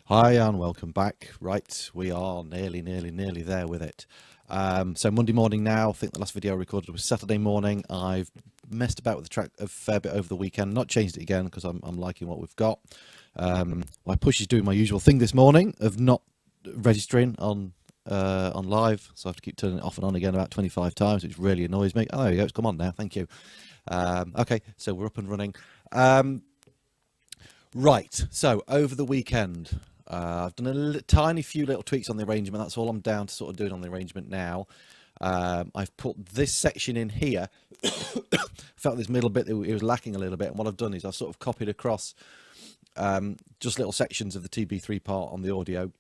Hi and welcome back. Right, we are nearly there with it. So Monday morning now. I think the last video I recorded was Saturday morning. I've messed about with the track a fair bit over the weekend, not changed it again because I'm liking what we've got. My push is doing my usual thing this morning of not registering on live, so I have to keep turning it off and on again about 25 times, which really annoys me. Oh, there you go, it's come on now, thank you. Okay, so we're up and running. Right, so over the weekend, I've done a tiny few little tweaks on the arrangement. That's all I'm down to sort of doing on the arrangement now. I've put this section in here. Felt this middle bit that it was lacking a little bit, and what I've done is I've sort of copied across just little sections of the TB3 part on the audio,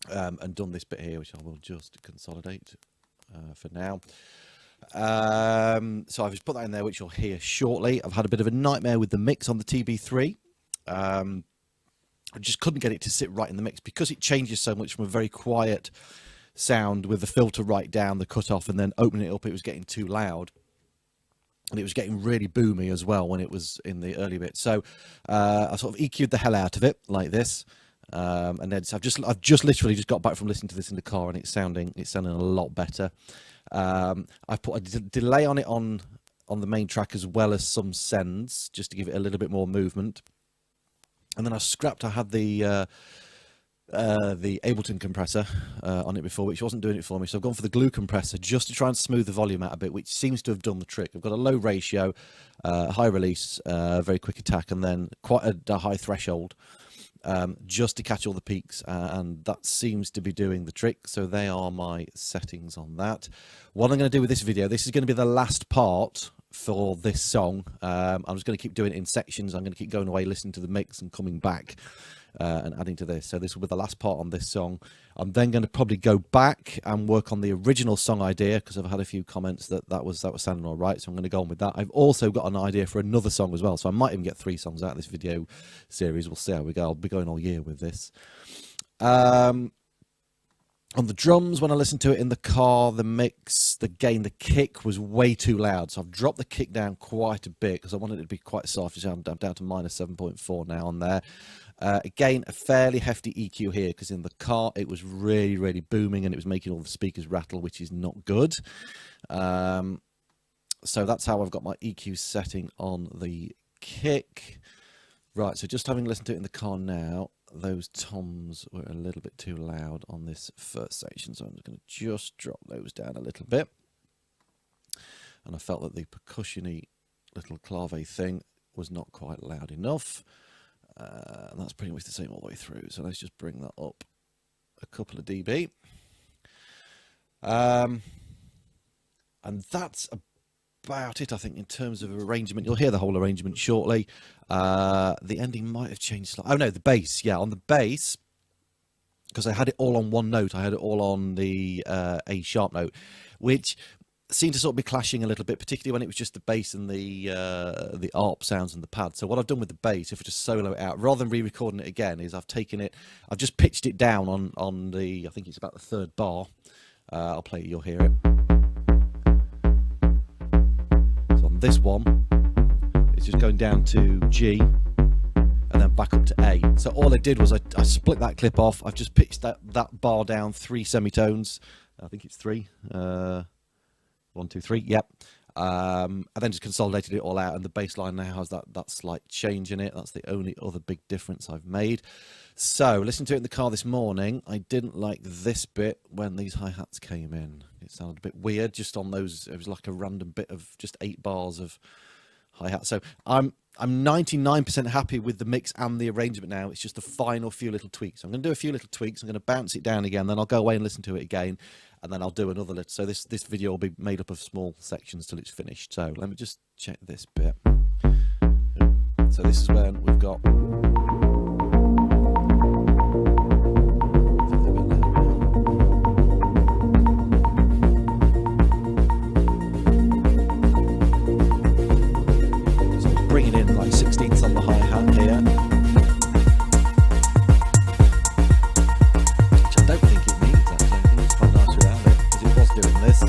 and done this bit here, which I will just consolidate for now. So I've just put that in there, which you'll hear shortly. I've had a bit of a nightmare with the mix on the TB3. I just couldn't get it to sit right in the mix because it changes so much from a very quiet sound with the filter right down, the cutoff, and then opening it up, it was getting too loud. And it was getting really boomy as well when it was in the early bit. So I sort of EQ'd the hell out of it like this. And then so I've just literally just got back from listening to this in the car, and it's sounding a lot better. I've put a delay on it on the main track as well as some sends just to give it a little bit more movement. And then I had the Ableton compressor on it before, which wasn't doing it for me. So I've gone for the glue compressor just to try and smooth the volume out a bit, which seems to have done the trick. I've got a low ratio, high release, very quick attack, and then quite a high threshold just to catch all the peaks. And that seems to be doing the trick. So they are my settings on that. What I'm going to do with this video, this is going to be the last part for this song. I'm just going to keep doing it in sections. I'm going to keep going away, listening to the mix and coming back and adding to this. So this will be the last part on this song. I'm then going to probably go back and work on the original song idea because I've had a few comments that was sounding all right. So I'm going to go on with that. I've also got an idea for another song as well. So I might even get 3 songs out of this video series. We'll see how we go. I'll be going all year with this. On the drums, when I listened to it in the car, the mix, the gain, the kick was way too loud. So I've dropped the kick down quite a bit because I wanted it to be quite soft. So I'm down to -7.4 now on there. Again, a fairly hefty EQ here because in the car it was really booming and it was making all the speakers rattle, which is not good. So that's how I've got my EQ setting on the kick. Right, so just having listened to it in the car now, those toms were a little bit too loud on this first section, so I'm just going to just drop those down a little bit. And I felt that the percussion-y little clave thing was not quite loud enough. And that's pretty much the same all the way through, so let's just bring that up a couple of dB. And that's about it, I think, in terms of arrangement. You'll hear the whole arrangement shortly. The ending might have changed slightly. Oh no, the bass. Yeah, on the bass, because I had it all on one note. I had it all on the A sharp note, which seemed to sort of be clashing a little bit, particularly when it was just the bass and the ARP sounds and the pad. So what I've done with the bass, if I just solo it out, rather than re-recording it again, is I've taken it, I've just pitched it down on the, I think it's about the 3rd bar. I'll play it, you'll hear it. This one is just going down to G and then back up to A. So all I did was I split that clip off. I've just pitched that bar down 3 semitones. I think it's 3. 1, 2, 3. Yep. And then just consolidated it all out, and the bass line now has that slight change in it. That's the only other big difference I've made. So listening to it in the car this morning, I didn't like this bit when these hi-hats came in. It sounded a bit weird just on those. It was like a random bit of just 8 bars of hi-hat. So I'm 99% happy with the mix and the arrangement now. It's just the final few little tweaks. I'm going to do a few little tweaks. I'm going to bounce it down again, then I'll go away and listen to it again, and then I'll do another little. So this video will be made up of small sections till it's finished. So let me just check this bit. So this is when we've got. Bringing in like 16ths on the hi-hat here, which I don't think it needs actually. I think it's quite nice without it because it was doing this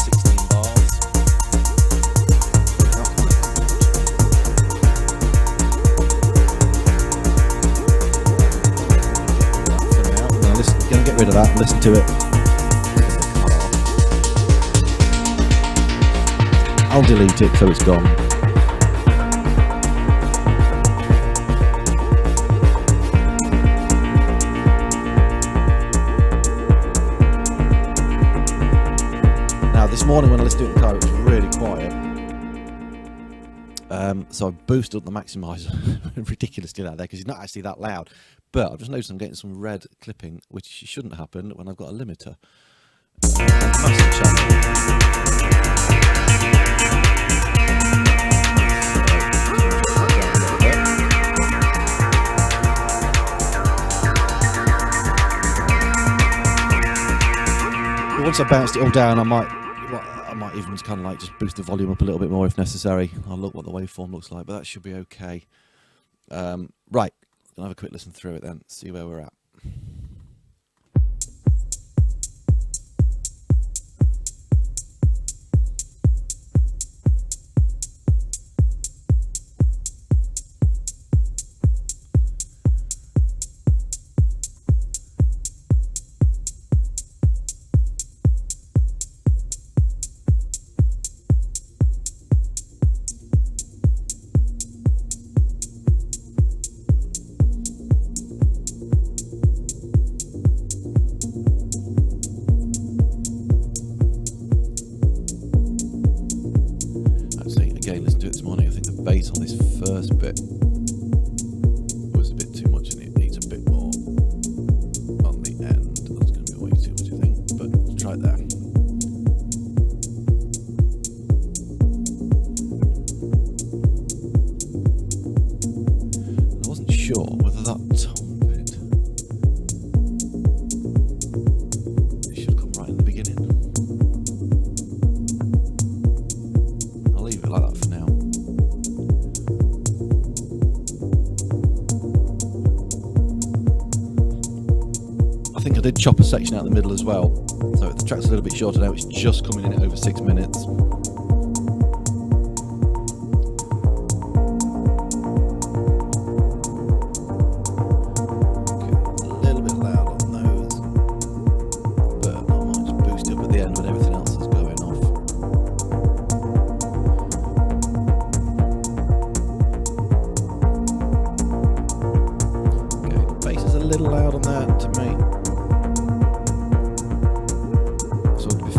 16 bars. rid of that and listen to it. I'll delete it so it's gone. Now this morning when I listened to it in the car, it was really quiet. So I boosted up the maximizer ridiculously loud there because it's not actually that loud. But I've just noticed I'm getting some red clipping, which shouldn't happen when I've got a limiter. Massive channel. But once I bounced it all down, I might even kind of like just boost the volume up a little bit more if necessary. I'll look what the waveform looks like, but that should be okay. Right, I'll have a quick listen through it then, see where we're at. On this first bit was a bit too much and it needs a bit more on the end. That's going to be way too much, I think, but let's try it there. I wasn't sure whether that tom bit should come right in the beginning. I'll leave it like that for now. I think I did chop a section out the middle as well, so the track's a little bit shorter now. It's just coming in at over 6 minutes. Okay, a little bit loud on those, but I might just boost it up at the end when everything else is going off. Okay, the bass is a little loud on that to me.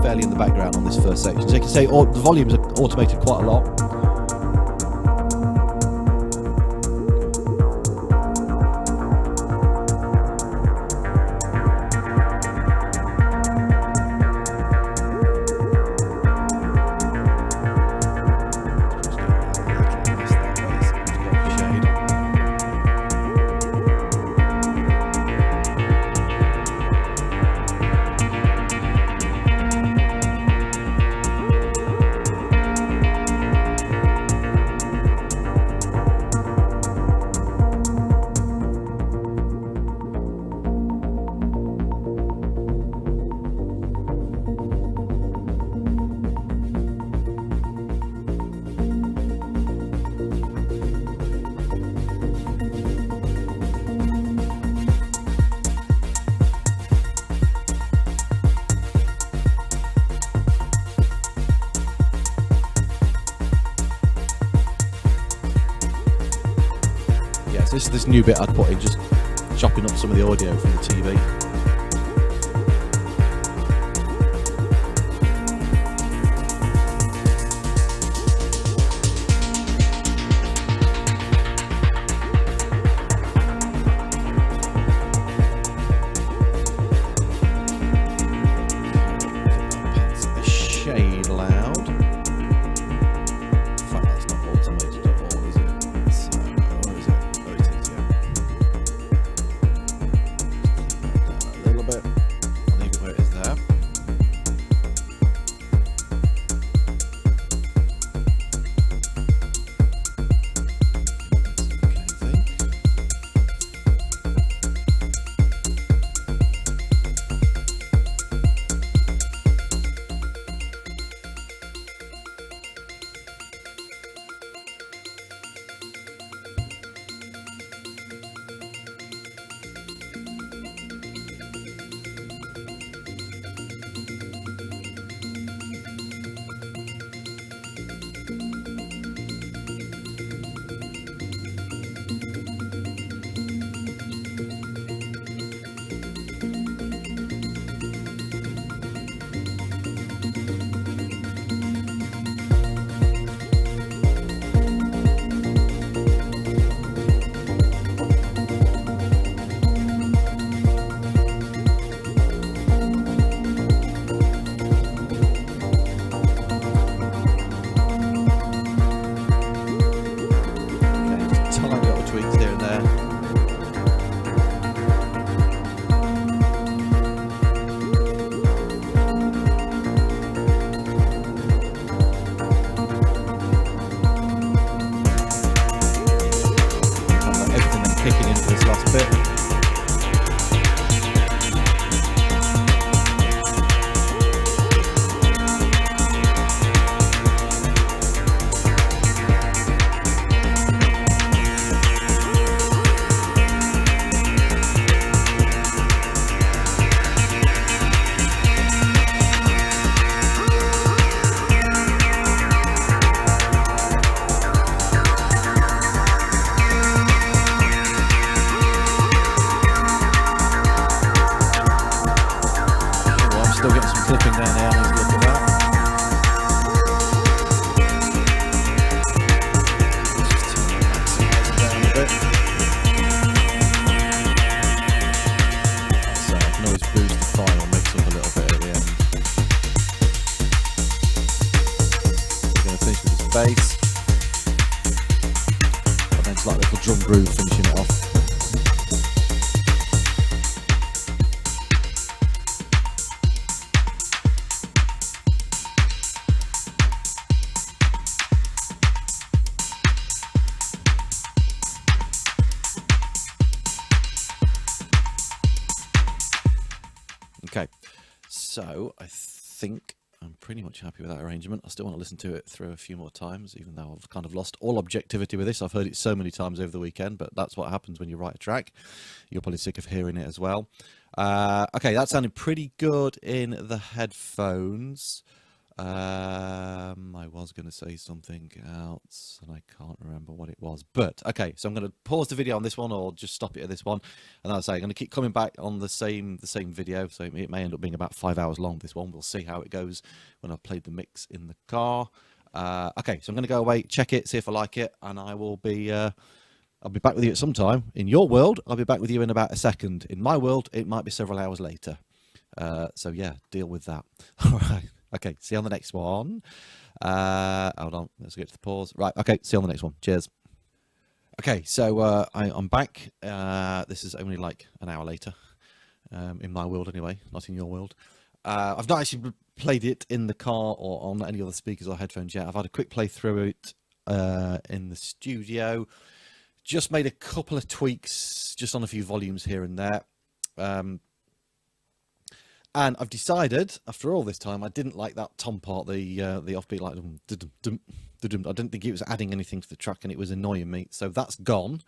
Fairly in the background on this first section. So you can say the volumes are automated quite a lot. This is this new bit I'd put in, just chopping up some of the audio from the TV. A shade loud. In fact, that's not automated at all, is it? Or is it? Oh, it is, yeah. this last bit. Still getting some clipping down there. Let's look at that. Let's just turn the maximizer down a bit. So I can always boost the file, mix up a little bit at the end. We're going to finish with this bass. And then it's like a little drum groove finishing it off. Okay, so I think I'm pretty much happy with that arrangement. I still want to listen to it through a few more times, even though I've kind of lost all objectivity with this. I've heard it so many times over the weekend, but that's what happens when you write a track. You're probably sick of hearing it as well. Okay, that sounded pretty good in the headphones. I was going to say something else and I can't remember what it was, but okay, so I'm going to pause the video on this one or just stop it at this one, and I'll say I'm going to keep coming back on the same video, so it may end up being about 5 hours long, this one. We'll see how it goes when I've played the mix in the car. Okay, so I'm going to go away, check it, see if I like it, and I'll be back with you at some time. In your world, I'll be back with you in about a second. In my world, it might be several hours later. So yeah, deal with that. All right. Okay, see you on the next one. Hold on, let's get to the pause. Right, okay, see you on the next one. Cheers. Okay, so I'm back. This is only like an hour later, in my world anyway, not in your world. I've not actually played it in the car or on any other speakers or headphones yet. I've had a quick play through it in the studio. Just made a couple of tweaks, just on a few volumes here and there. And I've decided, after all this time, I didn't like that tom part, the offbeat, like, I didn't think it was adding anything to the track, and it was annoying me. So that's gone.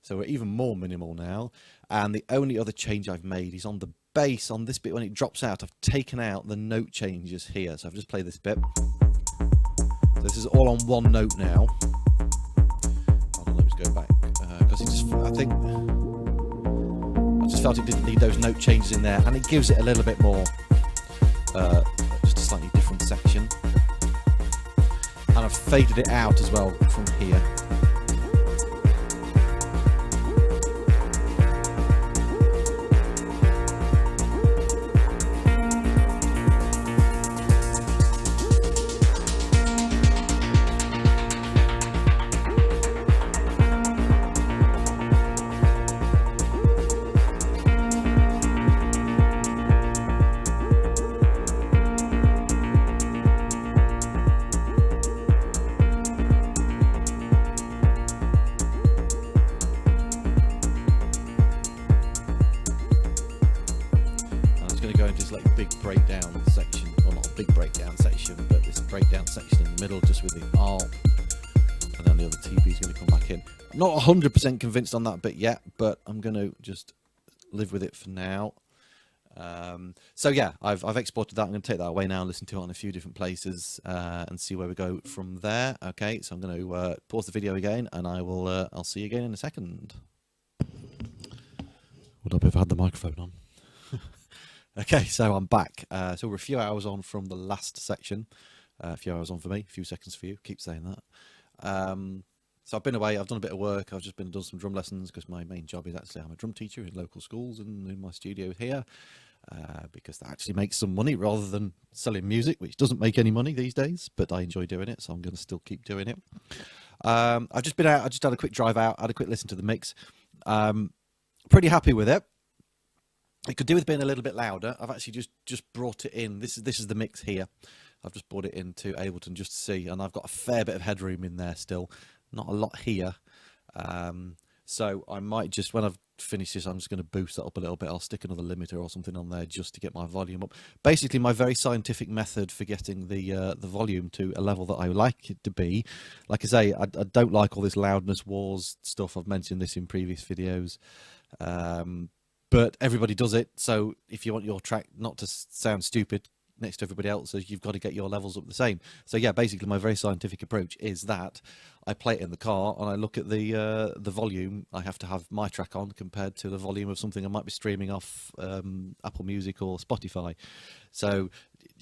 So we're even more minimal now. And the only other change I've made is on the bass. On this bit, when it drops out, I've taken out the note changes here. So I've just played this bit. So this is all on one note now. Hold on, let me just go back. Because it's just, I think... I just felt it didn't need those note changes in there, and it gives it a little bit more, just a slightly different section. And I've faded it out as well from here. Big breakdown section, well, not a big breakdown section, but this breakdown section in the middle, just with the ARP, and then the other TB is going to come back in. I'm not 100% convinced on that bit yet, but I'm going to just live with it for now. So yeah, I've exported that. I'm going to take that away now and listen to it on a few different places and see where we go from there. Okay, so I'm going to pause the video again, and I'll see you again in a second. Would I have had the microphone on? Okay, so I'm back. So we're a few hours on from the last section. A few hours on for me, a few seconds for you. Keep saying that. So I've been away. I've done a bit of work. I've just been done some drum lessons because my main job is actually I'm a drum teacher in local schools and in my studio here, because that actually makes some money rather than selling music, which doesn't make any money these days. But I enjoy doing it, so I'm going to still keep doing it. I've just been out. I just had a quick drive out. Had a quick listen to the mix. Pretty happy with it. It could do with being a little bit louder. I've actually just brought it in. This is the mix here. I've just brought it into Ableton just to see, and I've got a fair bit of headroom in there still. Not a lot here. So I might just, when I've finished this, I'm just going to boost that up a little bit. I'll stick another limiter or something on there just to get my volume up. Basically, my very scientific method for getting the volume to a level that I like it to be. Like I say, I don't like all this loudness wars stuff. I've mentioned this in previous videos. But everybody does it. So if you want your track not to sound stupid next to everybody else's, you've got to get your levels up the same. So yeah, basically my very scientific approach is that I play it in the car and I look at the volume I have to have my track on compared to the volume of something I might be streaming off Apple Music or Spotify. So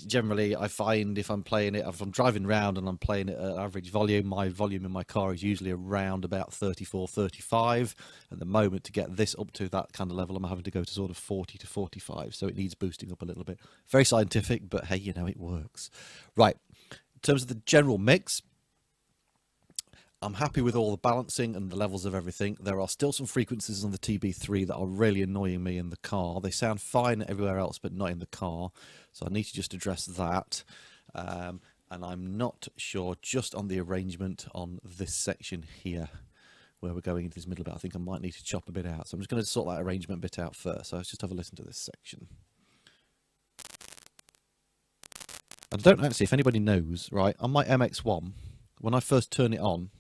generally I find if I'm playing it, if I'm driving around and I'm playing it at average volume, my volume in my car is usually around about 34, 35. At the moment, to get this up to that kind of level, I'm having to go to sort of 40 to 45. So it needs boosting up a little bit. Very scientific, but hey, you know, it works. Right. In terms of the general mix, I'm happy with all the balancing and the levels of everything. There are still some frequencies on the TB3 that are really annoying me in the car. They sound fine everywhere else, but not in the car. So I need to just address that. And I'm not sure just on the arrangement on this section here, where we're going into this middle bit. I think I might need to chop a bit out. So I'm just going to sort that arrangement bit out first. So let's just have a listen to this section. I don't actually, if anybody knows, right, on my MX-1, when I first turn it on,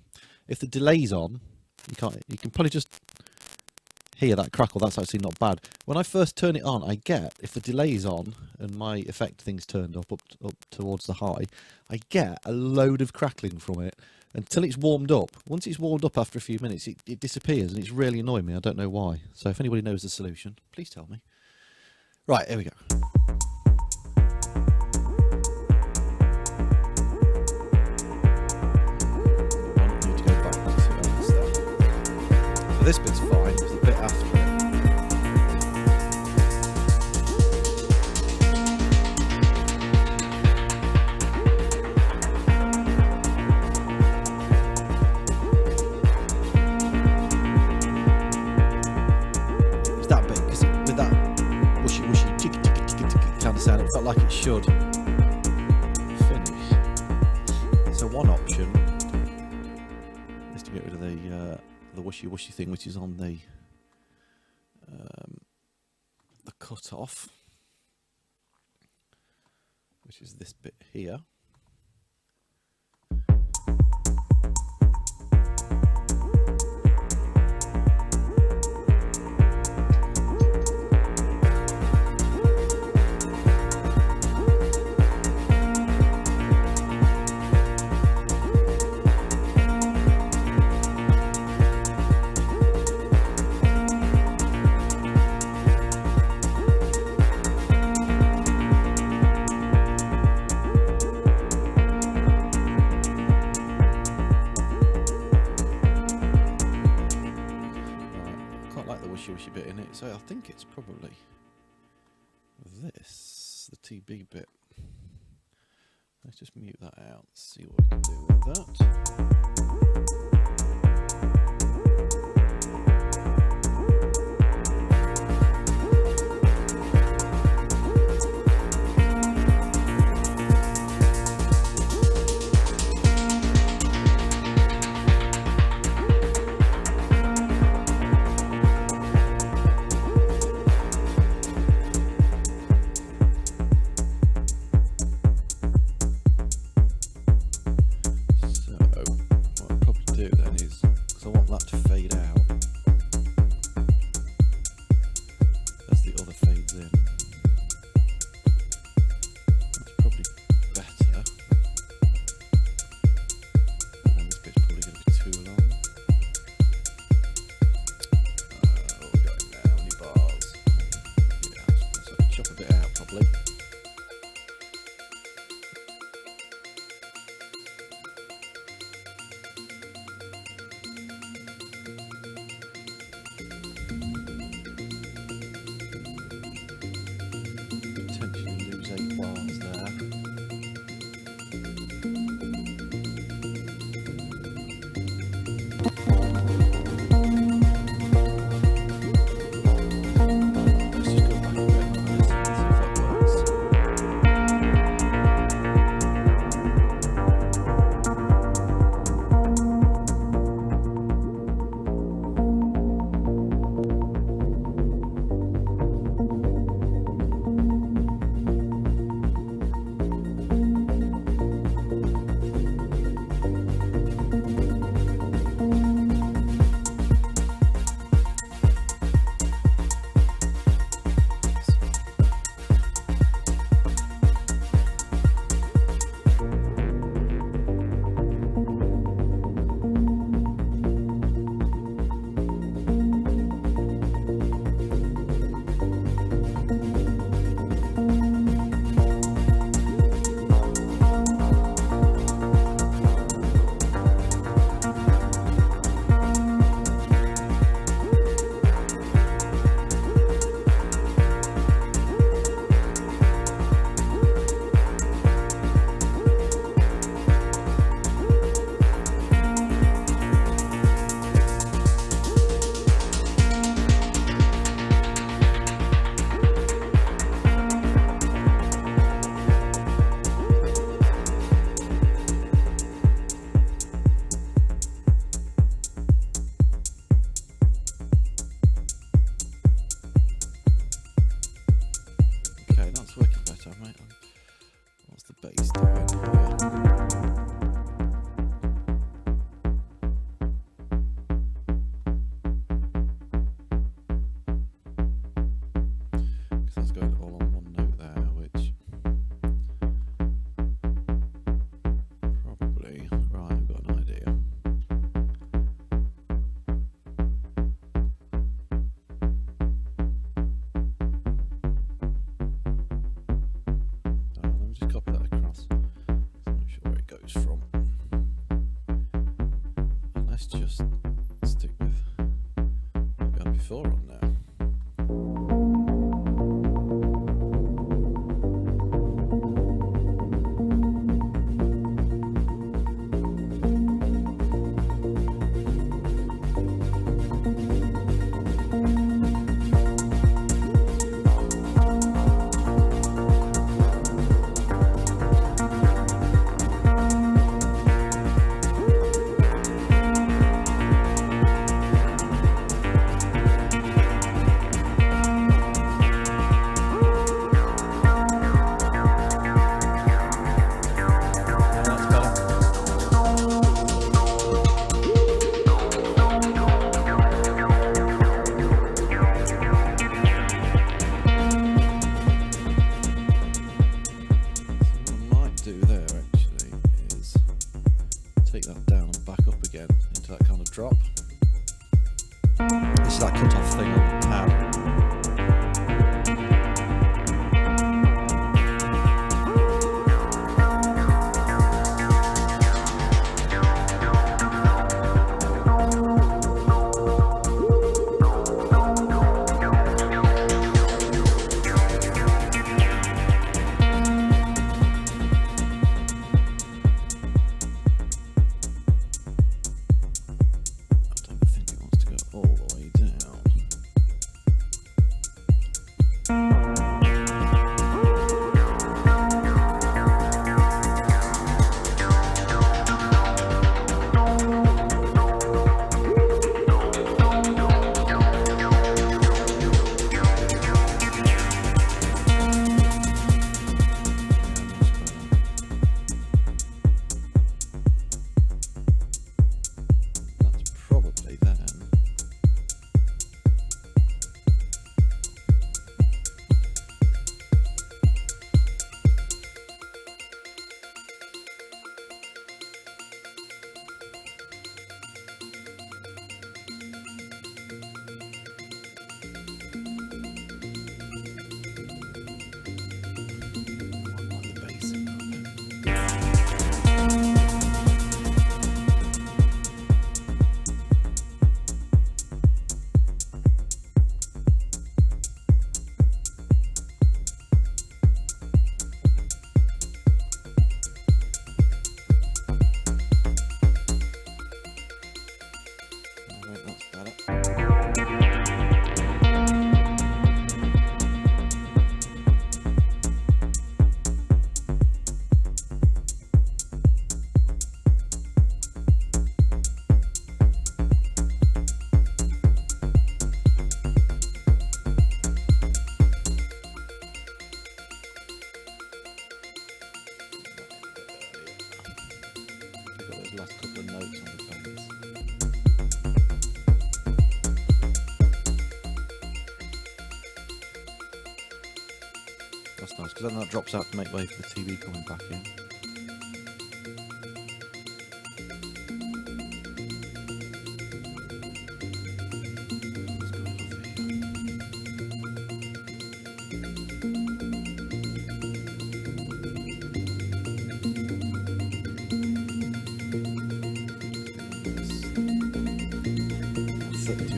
if the delay's on, you can probably just hear that crackle. That's actually not bad. When I first turn it on, I get, if the delay is on and my effect thing's turned up towards the high, I get a load of crackling from it until it's warmed up. Once it's warmed up after a few minutes, it disappears and it's really annoying me. I don't know why. So if anybody knows the solution, please tell me. Right, here we go. This bit's fine, it's a bit after it. It's that bit, because with that whooshy whooshy ticka ticka ticka ticka kind of sound, it felt like it should finish. So one option is to get rid of the whooshy whooshy thing, which is on the cut off, which is this bit here. Wishy bit in it, so I think it's probably this, the TB bit. Let's just mute that out, see what we can do with that. that's going all on one note there, which probably, right, I've got an idea. Let me just copy that across. I'm not sure where it goes from. And let's just stick with what we had before on now. Drop. This is that cut off thing on the pad. Last couple of notes on the bass. That's nice, because then that drops out to make way for the TV coming back in.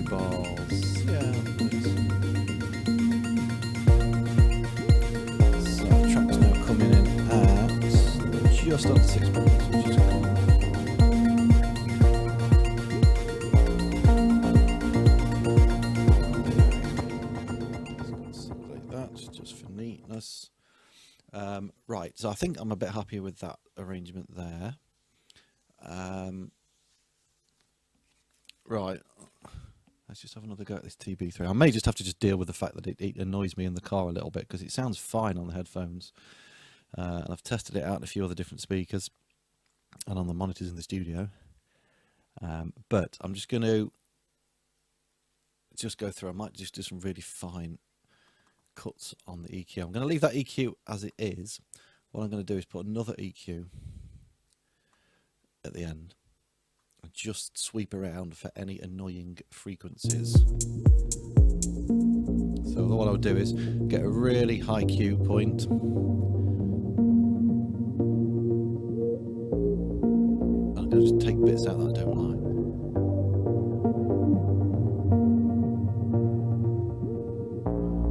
Bars. Yeah, nice. So the track's now coming in at just under 6 minutes, which is cool. Something like that, just for neatness. Right, so I think I'm a bit happier with that arrangement there. Right. Let's just have another go at this TB3. I may just have to just deal with the fact that it annoys me in the car a little bit because it sounds fine on the headphones. And I've tested it out on a few other different speakers and on the monitors in the studio. But I'm just going to just go through. I might just do some really fine cuts on the EQ. I'm going to leave that EQ as it is. What I'm going to do is put another EQ at the end and just sweep around for any annoying frequencies. So what I would do is get a really high Q point. I'm going to just take bits out that I don't like.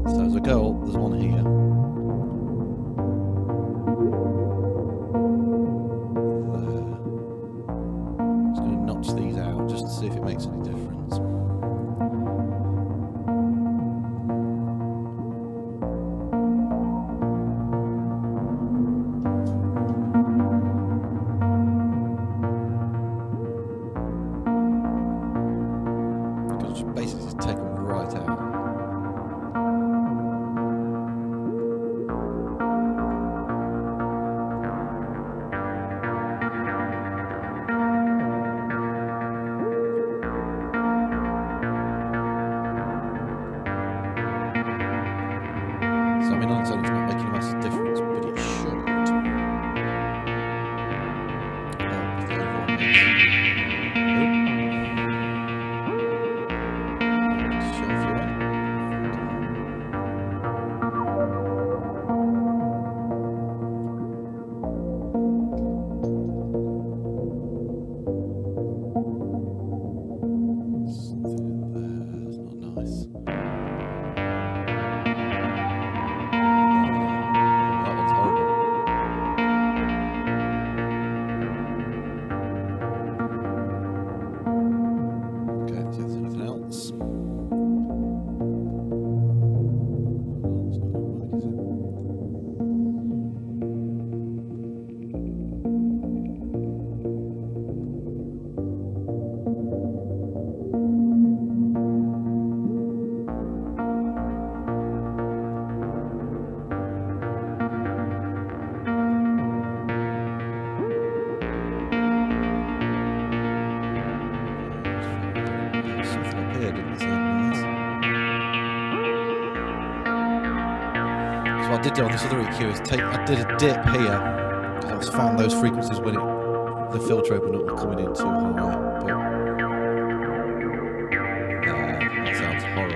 So as I go up, there's one here. Just going to notch these out just to see if it makes any difference. Basically just take them right out. So I mean, on its own it's not making a massive difference, but it should. The overall mix. So what I did do on this other EQ is I did a dip here because I found those frequencies when the filter opened up were coming in too high. But that sounds horrible.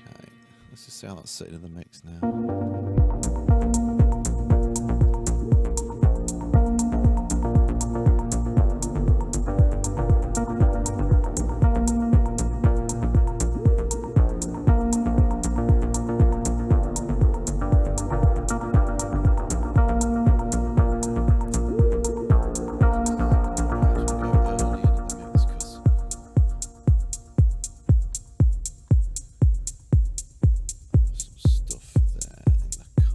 Okay, let's just see how that's sitting in the mix now. Stuff there in the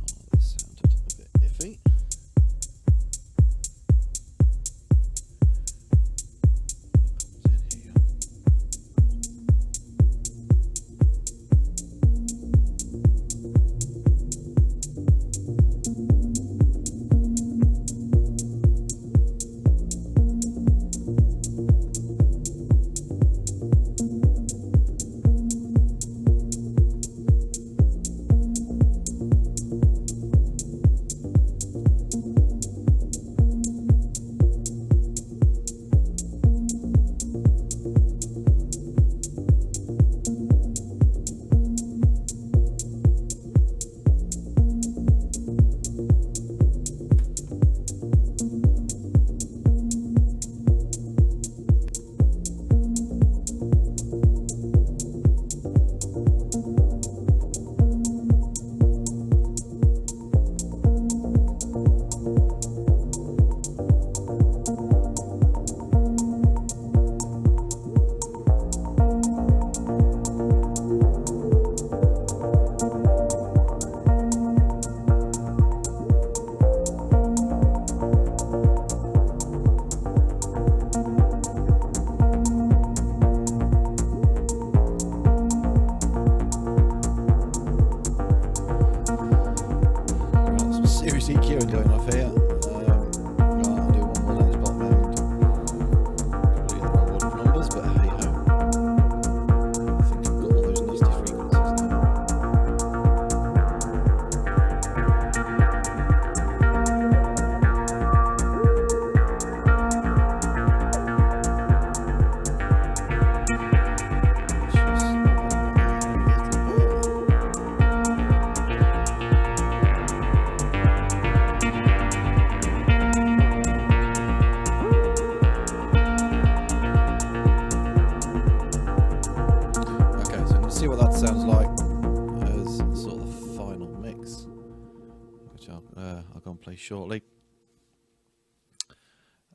play shortly.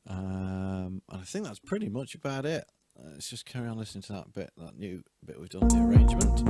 And I think that's pretty much about it. Let's just carry on listening to that bit, that new bit we've done, the arrangement.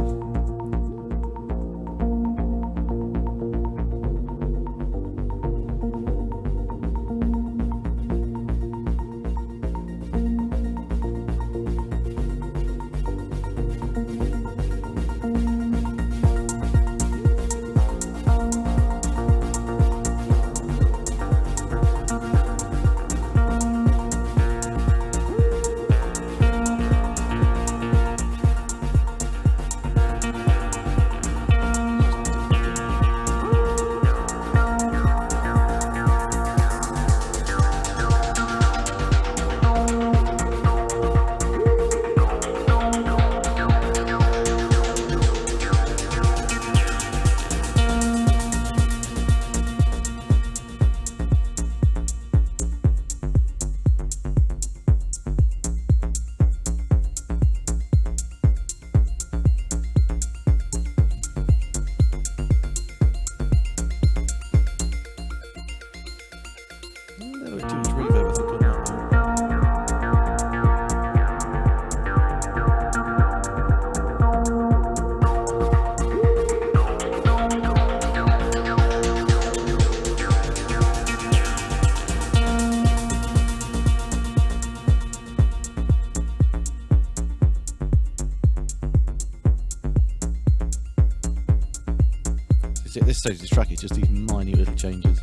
At this stage of the track, it's just these minute little changes.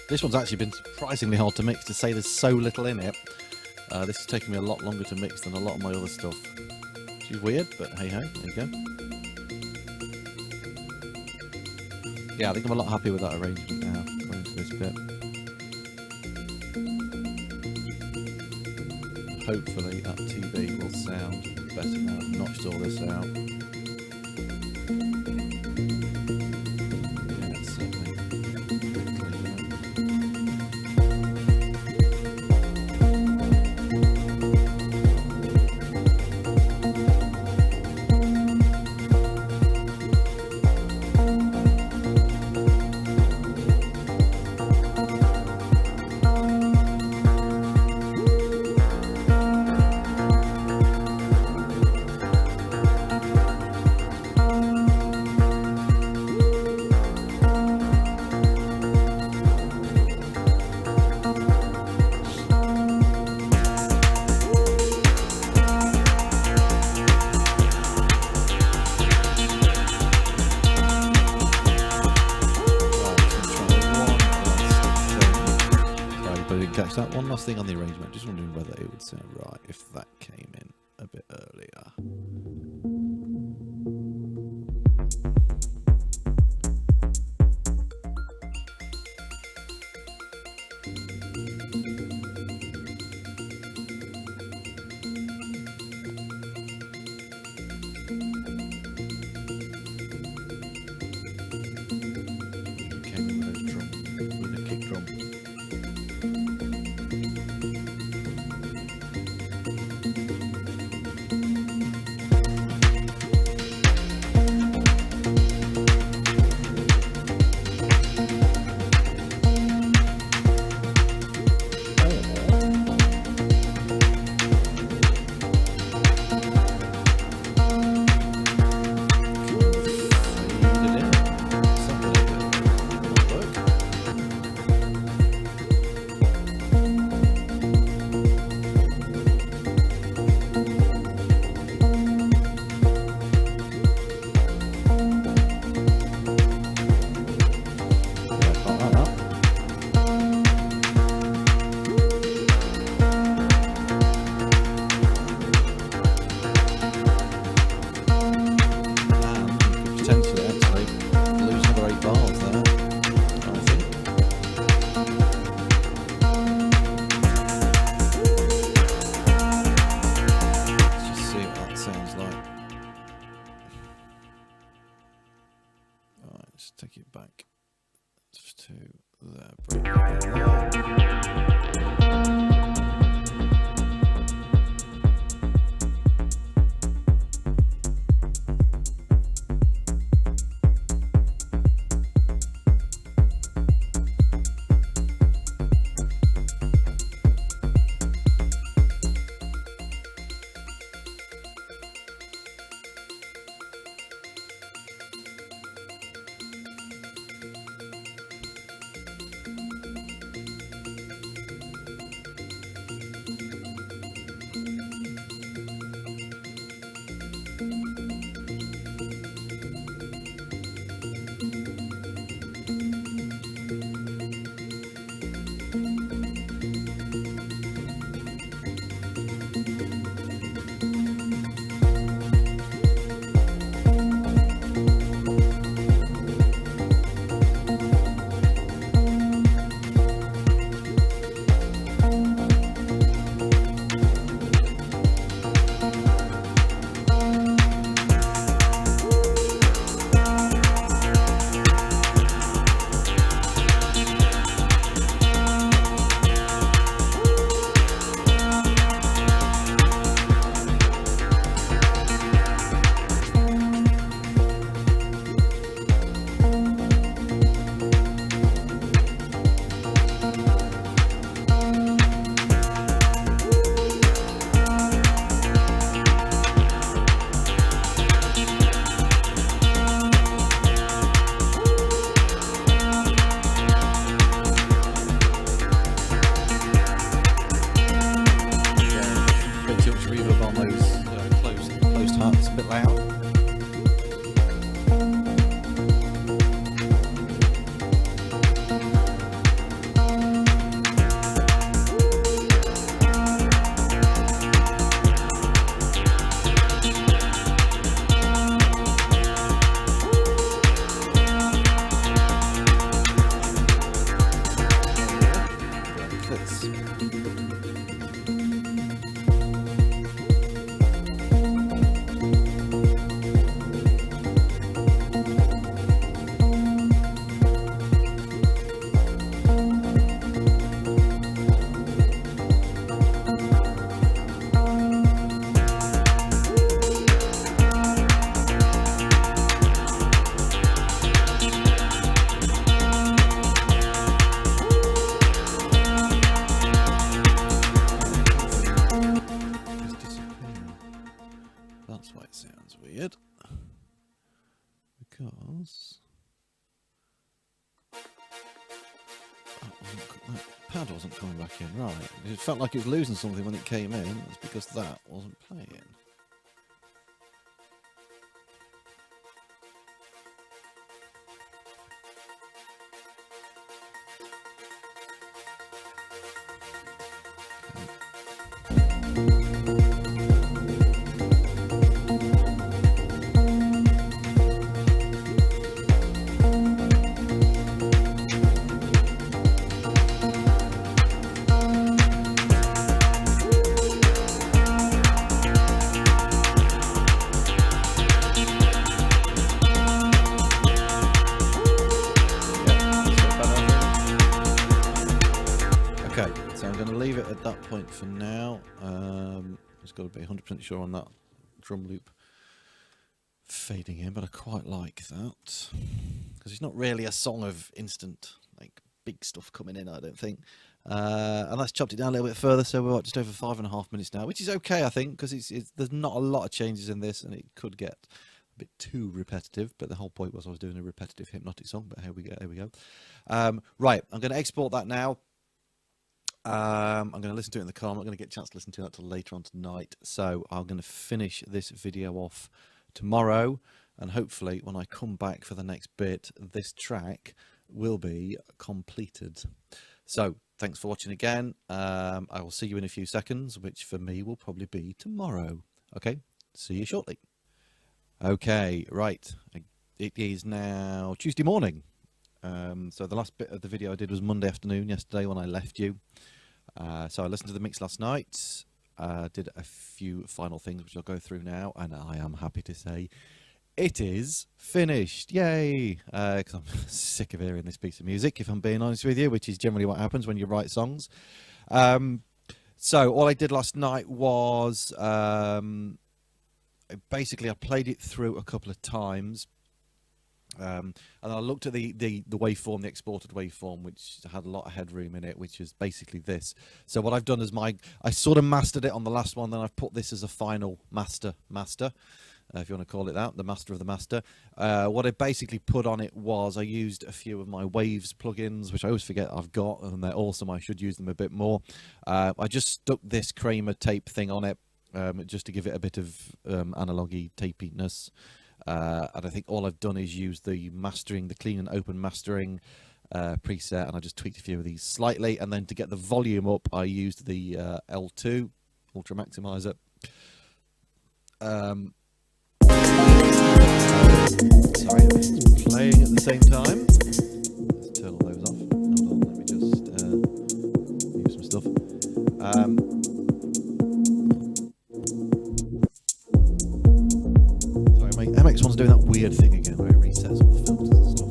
This one's actually been surprisingly hard to mix, to say there's so little in it. This has taken me a lot longer to mix than a lot of my other stuff, which is weird, but hey ho, there you go. Yeah, I think I'm a lot happier with that arrangement now, going into this bit. Hopefully that TV will sound better now I've notched all this out. Yeah, it's certainly catch that. One last thing on the arrangement, just wondering whether it would sound right if that came in a bit earlier. Came in with those drums, with a kick drum. pad wasn't coming back in. Right. It felt like it was losing something when it came in. That's because that wasn't playing. At that point for now. Just got to be 100% sure on that drum loop fading in, but I quite like that because it's not really a song of instant like big stuff coming in, I don't think. And let's chopped it down a little bit further, so we're just over 5.5 minutes now, which is okay, I think, because there's not a lot of changes in this, and it could get a bit too repetitive. But the whole point was I was doing a repetitive hypnotic song. But here we go. Right, I'm going to export that now. I'm going to listen to it in the car. I'm not going to get a chance to listen to that till later on tonight. So I'm going to finish this video off tomorrow, and hopefully when I come back for the next bit, this track will be completed. So thanks for watching again. I will see you in a few seconds, which for me will probably be tomorrow. Okay, see you shortly. Okay, right. It is now Tuesday morning. So the last bit of the video I did was Monday afternoon, yesterday, when I left you. So I listened to the mix last night, did a few final things which I'll go through now, and I am happy to say it is finished. Yay! Because I'm sick of hearing this piece of music, if I'm being honest with you, which is generally what happens when you write songs. So all I did last night was basically I played it through a couple of times. And I looked at the waveform, the exported waveform, which had a lot of headroom in it, which is basically this. So what I've done is I sort of mastered it on the last one, then I've put this as a final master, if you want to call it that, the master of the master. What I basically put on it was I used a few of my Waves plugins, which I always forget I've got, and they're awesome. I should use them a bit more. I just stuck this Kramer tape thing on it, just to give it a bit of analogy tapiness. And I think all I've done is use the mastering, the clean and open mastering preset, and I just tweaked a few of these slightly. And then to get the volume up, I used the L2 Ultra Maximizer. Sorry, it's playing at the same time. Let's turn all those off. Hold on, let me just move some stuff. MX1's doing that weird thing again where it resets all the filters and stuff.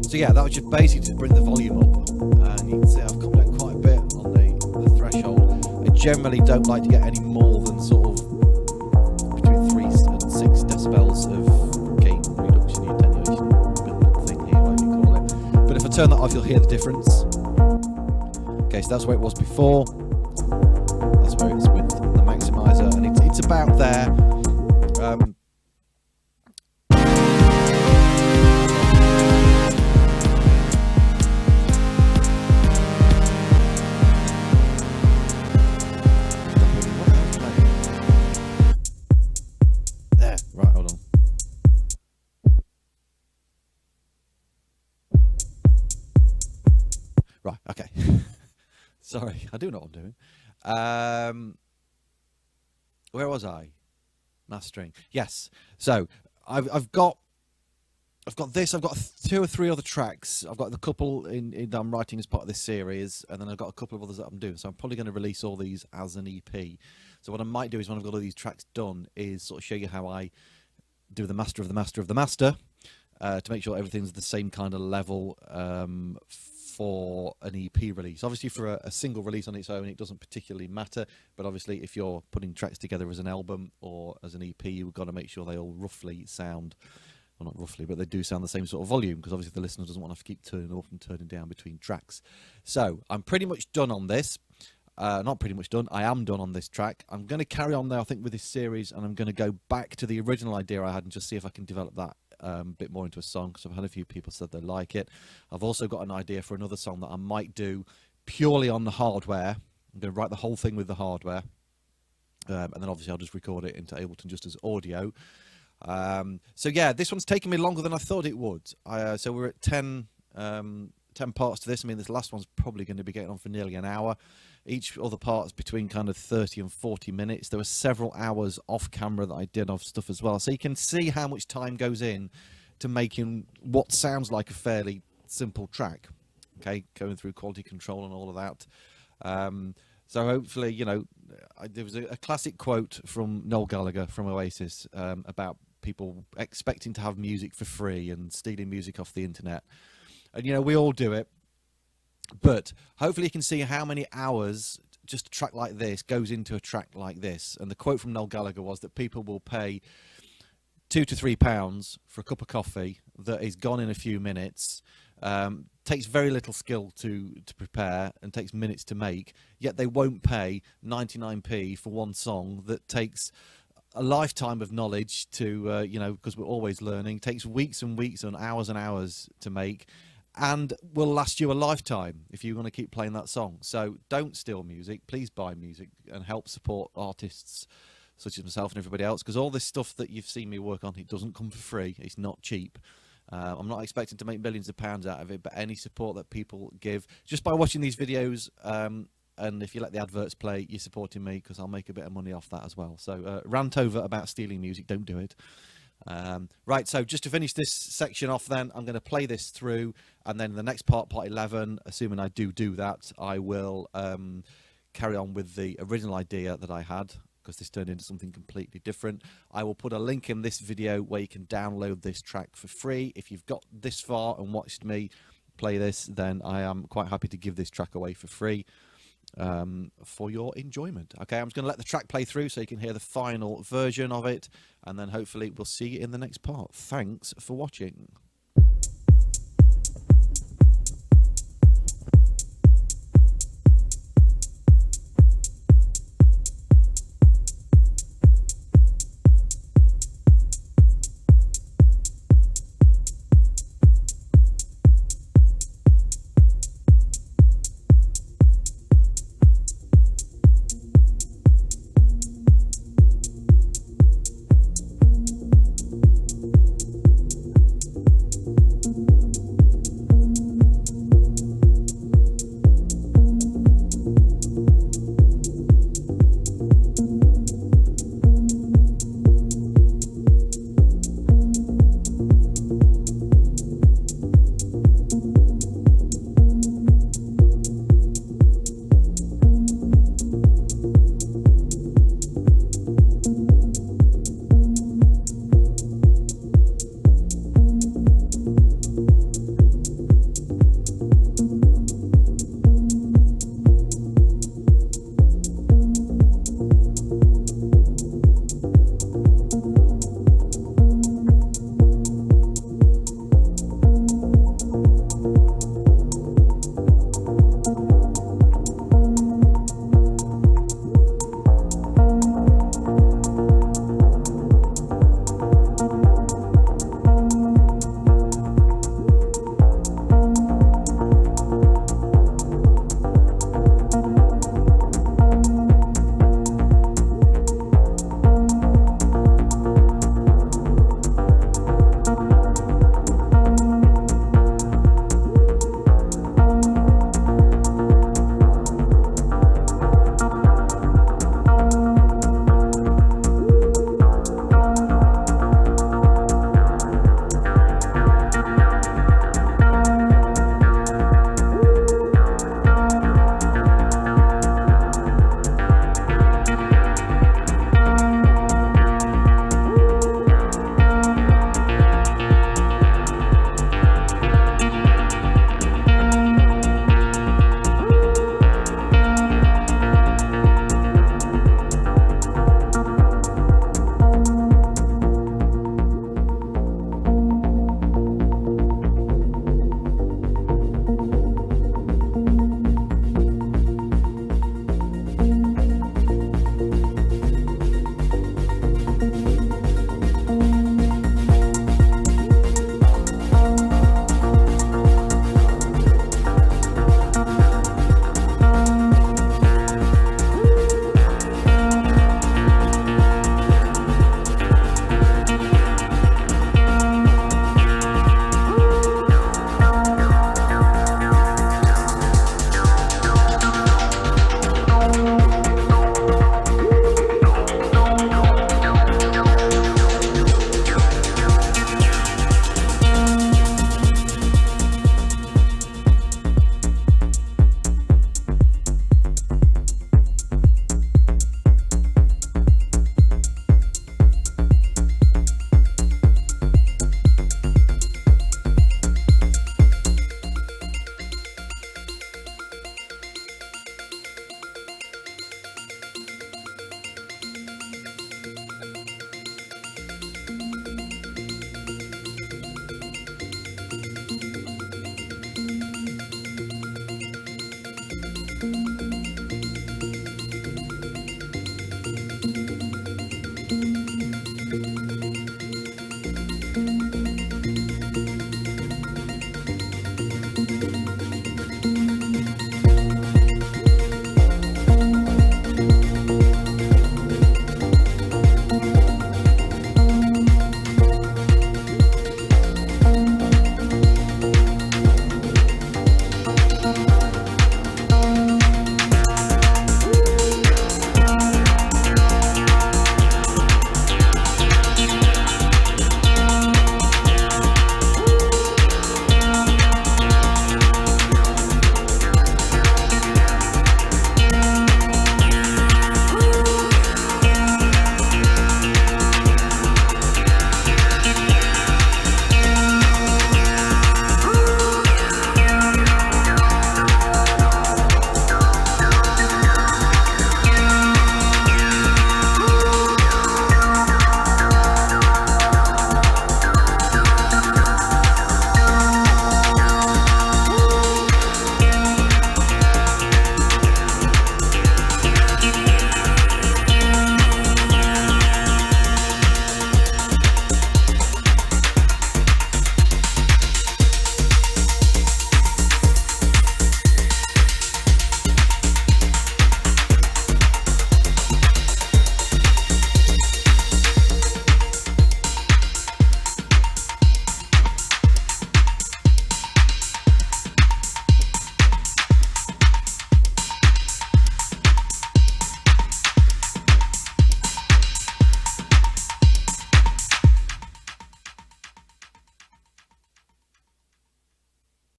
So yeah, that was just basically to bring the volume up, and you can see I've come down quite a bit on the threshold. I generally don't like to get any more than sort of between 3 and 6 decibels of gain reduction, attenuation, build-up thing here, whatever you call it. But if I turn that off, you'll hear the difference. Okay, so that's where it was before. That's where it's with the maximizer, and it's about there. There, right, hold on. Right, okay. Sorry, I do know what I'm doing. Where was I? Mastering. Yes. So I've got this. I've got 2 or 3 other tracks. I've got the couple that I'm writing as part of this series, and then I've got a couple of others that I'm doing. So I'm probably going to release all these as an EP. So what I might do is when I've got all these tracks done, is sort of show you how I do the master of the master of the master, to make sure everything's the same kind of level for an EP release. Obviously for a single release on its own, it doesn't particularly matter, but obviously if you're putting tracks together as an album or as an EP, you've got to make sure they all roughly sound, well, not roughly, but they do sound the same sort of volume, because obviously the listener doesn't want to have to keep turning up and turning down between tracks. So I'm pretty much done on this. Not pretty much done, I am done on this track. I'm going to carry on now, I think, with this series, and I'm going to go back to the original idea I had and just see if I can develop that a bit more into a song, because I've had a few people said they like it. I've also got an idea for another song that I might do purely on the hardware. I'm going to write the whole thing with the hardware, and then obviously I'll just record it into Ableton just as audio. So yeah, this one's taken me longer than I thought it would. So we're at 10 parts to this. I mean, this last one's probably going to be getting on for nearly an hour. Each other part's between kind of 30 and 40 minutes. There were several hours off camera that I did of stuff as well. So you can see how much time goes in to making what sounds like a fairly simple track. Okay, going through quality control and all of that. So hopefully, you know, there was a classic quote from Noel Gallagher from Oasis about people expecting to have music for free and stealing music off the internet. And, you know, we all do it. But hopefully you can see how many hours just a track like this goes into a track like this. And the quote from Noel Gallagher was that people will pay £2 to £3 for a cup of coffee that is gone in a few minutes, takes very little skill to prepare and takes minutes to make, yet they won't pay 99p for one song that takes a lifetime of knowledge to, you know, because we're always learning, takes weeks and weeks and hours to make, and will last you a lifetime if you want to keep playing that song. So don't steal music, please buy music and help support artists such as myself and everybody else, because all this stuff that you've seen me work on, it doesn't come for free, it's not cheap. I'm not expecting to make millions of pounds out of it, but any support that people give just by watching these videos, and if you let the adverts play, you're supporting me, because I'll make a bit of money off that as well. So rant over about stealing music, don't do it. Right, so just to finish this section off then, I'm going to play this through, and then the next part 11, assuming I do that, I will carry on with the original idea that I had, because this turned into something completely different. I will put a link in this video where you can download this track for free. If you've got this far and watched me play this, then I am quite happy to give this track away for free for your enjoyment. Okay, I'm just going to let the track play through so you can hear the final version of it, and then hopefully we'll see you in the next part. Thanks for watching.